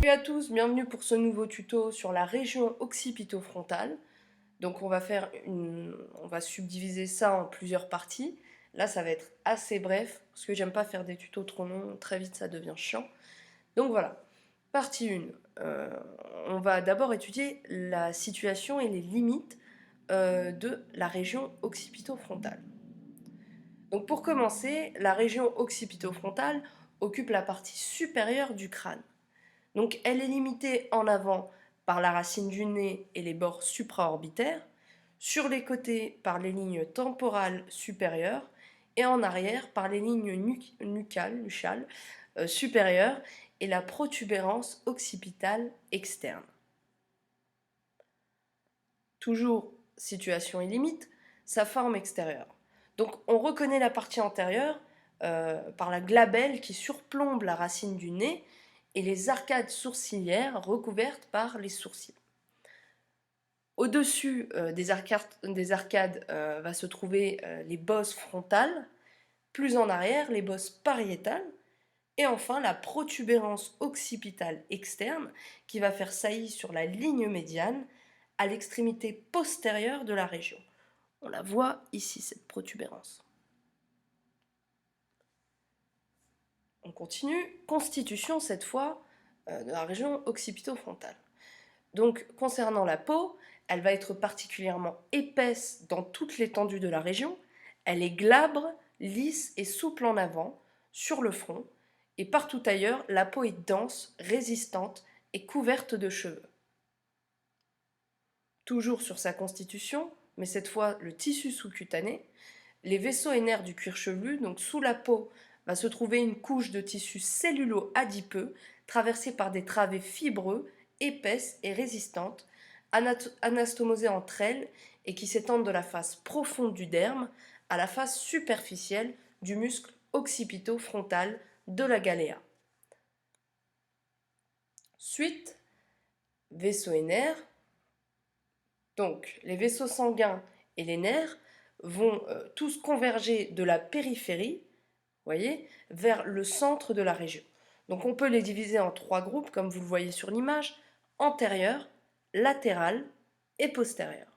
Salut à tous, bienvenue pour ce nouveau tuto sur la région occipito-frontale. Donc on va subdiviser ça en plusieurs parties. Là ça va être assez bref, parce que j'aime pas faire des tutos trop longs, très vite ça devient chiant. Donc voilà, partie 1. On va d'abord étudier la situation et les limites de la région occipito-frontale. Donc pour commencer, la région occipito-frontale occupe la partie supérieure du crâne. Donc elle est limitée en avant par la racine du nez et les bords supraorbitaires, sur les côtés par les lignes temporales supérieures et en arrière par les lignes nuchales supérieures et la protubérance occipitale externe. Toujours situation et limite, sa forme extérieure. Donc on reconnaît la partie antérieure par la glabelle qui surplombe la racine du nez et les arcades sourcilières recouvertes par les sourcils. Au-dessus des arcades va se trouver les bosses frontales, plus en arrière les bosses pariétales, et enfin la protubérance occipitale externe qui va faire saillie sur la ligne médiane à l'extrémité postérieure de la région. On la voit ici, cette protubérance. On continue, constitution cette fois de la région occipito-frontale. Donc concernant la peau, elle va être particulièrement épaisse dans toute l'étendue de la région, elle est glabre, lisse et souple en avant, sur le front, et partout ailleurs, la peau est dense, résistante et couverte de cheveux. Toujours sur sa constitution, mais cette fois le tissu sous-cutané, les vaisseaux et nerfs du cuir chevelu, donc sous la peau, va se trouver une couche de tissu cellulo-adipeux traversée par des travées fibreux, épaisses et résistantes, anastomosées entre elles et qui s'étendent de la face profonde du derme à la face superficielle du muscle occipito-frontal de la galéa. Suite, vaisseaux et nerfs. Donc, les vaisseaux sanguins et les nerfs vont tous converger de la périphérie, voyez, vers le centre de la région. Donc on peut les diviser en 3 groupes, comme vous le voyez sur l'image, antérieur, latéral et postérieur.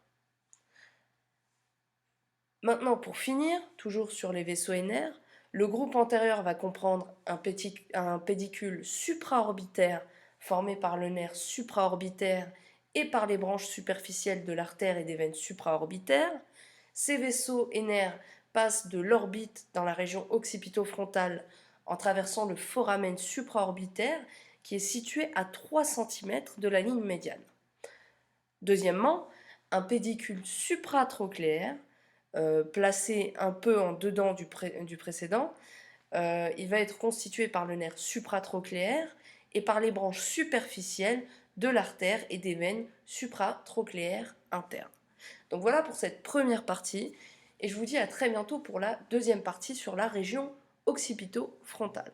Maintenant, pour finir, toujours sur les vaisseaux et nerfs, le groupe antérieur va comprendre un pédicule supraorbitaire formé par le nerf supraorbitaire et par les branches superficielles de l'artère et des veines supraorbitaires. Ces vaisseaux et nerfs passent de l'orbite dans la région occipito-frontale en traversant le foramen supraorbitaire qui est situé à 3 cm de la ligne médiane. Deuxièmement, un pédicule supratrochléaire placé un peu en dedans du précédent, il va être constitué par le nerf supratrochléaire et par les branches superficielles de l'artère et des veines supratrochléaires internes. Donc voilà pour cette première partie, et je vous dis à très bientôt pour la deuxième partie sur la région occipito-frontale.